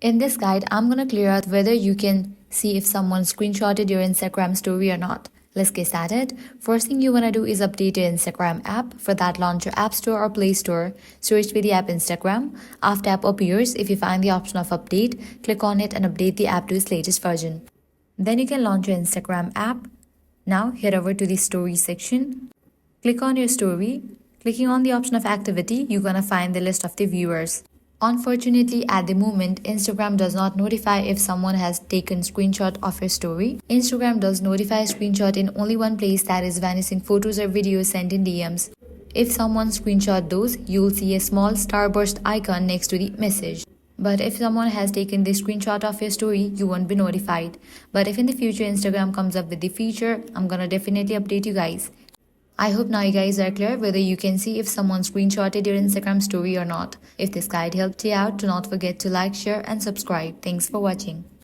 In this guide, I'm gonna clear out whether you can see if someone screenshotted your Instagram story or not. Let's get started. First thing you wanna do is update your Instagram app. For that, launch your App Store or Play Store. Search for the app Instagram. After app appears, if you find the option of update, click on it and update the app to its latest version. Then you can launch your Instagram app. Now head over to the story section. Click on your story. Clicking on the option of activity, you're gonna find the list of the viewers. Unfortunately, at the moment, Instagram does not notify if someone has taken screenshot of your story. Instagram does notify screenshot in only one place, that is when it's in photos or videos sent in DMs. If someone screenshot those, you'll see a small starburst icon next to the message. But if someone has taken the screenshot of your story, you won't be notified. But if in the future Instagram comes up with the feature, I'm gonna definitely update you guys. I hope now you guys are clear whether you can see if someone screenshotted your Instagram story or not. If this guide helped you out, do not forget to like, share and subscribe. Thanks for watching.